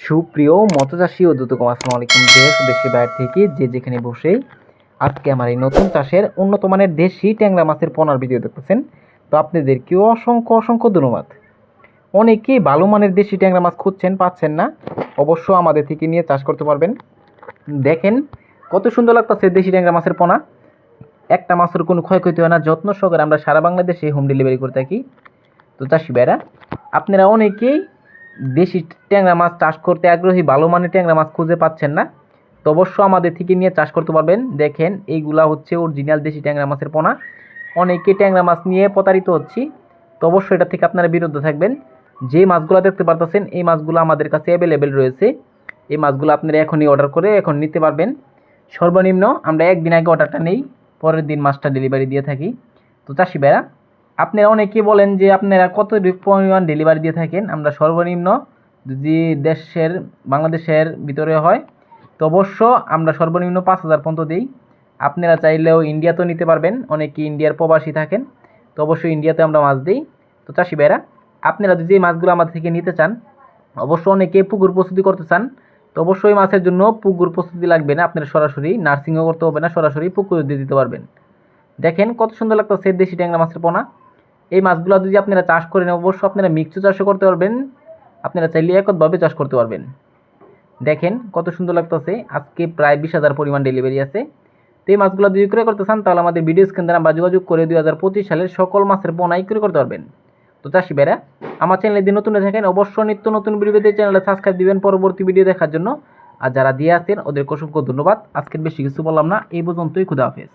সুপ্রিয় মৎস্যচাষী ও দ্রুতকম আসসালামু আলাইকুম। দেশ ও দেশের বাইরে থেকে যে যেখানে বসে আজকে আমার এই নতুন চাষের উন্নত মানের দেশি ট্যাংরা মাছের পোনার ভিডিও দেখতেছেন, তো আপনাদেরকেও অসংখ্য অসংখ্য ধন্যবাদ। অনেকেই ভালো মানের দেশি ট্যাংরা মাছ খুঁজছেন, পাচ্ছেন না, অবশ্য আমাদের থেকে নিয়ে চাষ করতে পারবেন। দেখেন কত সুন্দর লাগতেছে দেশি ট্যাংরা মাছের পোনা। একটা মাছের কোনো ক্ষয়ক্ষতি হয় না, যত্ন সহকারে আমরা সারা বাংলাদেশে হোম ডেলিভারি করে থাকি। তো চাষি ভাইরা, আপনারা অনেকেই দেশি ট্যাংরা মাছ চাষ করতে আগ্রহী, ভালো মানের ট্যাংরা মাছ খুঁজে পাচ্ছেন না, তো অবশ্য আমাদের থেকে নিয়ে চাষ করতে পারবেন। দেখেন এইগুলা হচ্ছে অরিজিনাল দেশি ট্যাংরা মাছের পোনা। অনেকে ট্যাংরা মাছ নিয়ে প্রতারিত হচ্ছি, তো অবশ্যই এটা থেকে আপনারা বিরত থাকবেন। যে মাছগুলো দেখতে পারতেছেন এই মাছগুলো আমাদের কাছে অ্যাভেলেবেল রয়েছে। এই মাছগুলো আপনারা এখনই অর্ডার করে এখন নিতে পারবেন। সর্বনিম্ন আমরা একদিন আগে অর্ডারটা নেই, পরের দিন মাছটা ডেলিভারি দিয়ে থাকি। তো চাষি ভাইরা, আপনারা অনেকেই বলেন যে আপনারা কত পরিমাণ ডেলিভারি দিয়ে থাকেন। আমরা সর্বনিম্ন যদি বাংলাদেশের ভিতরে হয় তো অবশ্য আমরা সর্বনিম্ন 5,000 পর্যন্ত দিই। আপনারা চাইলেও ইন্ডিয়াতেও নিতে পারবেন, অনেকে ইন্ডিয়ার প্রবাসী থাকেন, তো অবশ্যই ইন্ডিয়াতে আমরা মাছ দিই। তো চাষি ভাইরা, আপনারা যদি এই মাছগুলো আমাদের থেকে নিতে চান, অবশ্য অনেকে পুকুর প্রস্তুতি করতে চান, তো অবশ্যই মাছের জন্য পুকুর প্রস্তুতি লাগবে না, আপনারা সরাসরি নার্সিংও করতে হবে না, সরাসরি পুকুরে দিয়ে দিতে পারবেন। দেখেন কত সুন্দর লাগতেছে দেশি ট্যাংরা মাছের পোনা। এই মাছগুলো যদি আপনারা চাষ করেন, অবশ্য আপনারা মিক্সও চাষও করতে পারবেন, আপনারা চাইলে এককভাবে চাষ করতে পারবেন। দেখেন কত সুন্দর লাগতেছে। আজকে প্রায় 20,000 পরিমাণ ডেলিভারি আছে। তো এই মাছগুলো যদি ক্রয় করতে চান তাহলে আমাদের ভিডিও স্ক্রিনে নাম্বার যোগাযোগ করে 2025 সালের সকল মাছের পোনাই ক্রয় করতে পারবেন। তো চাষি ভাইরা, আমার চ্যানেলে যদি নতুন হয়ে থাকেন অবশ্যই নিত্য নতুন ভিডিও পেতে চ্যানেলে সাবস্ক্রাইব দিবেন পরবর্তী ভিডিও দেখার জন্য। আর যারা দিয়ে আসেন ওদেরকে অসংখ্য ধন্যবাদ। আজকের বেশি কিছু বললাম না, এই পর্যন্তই। খুদা হাফেজ।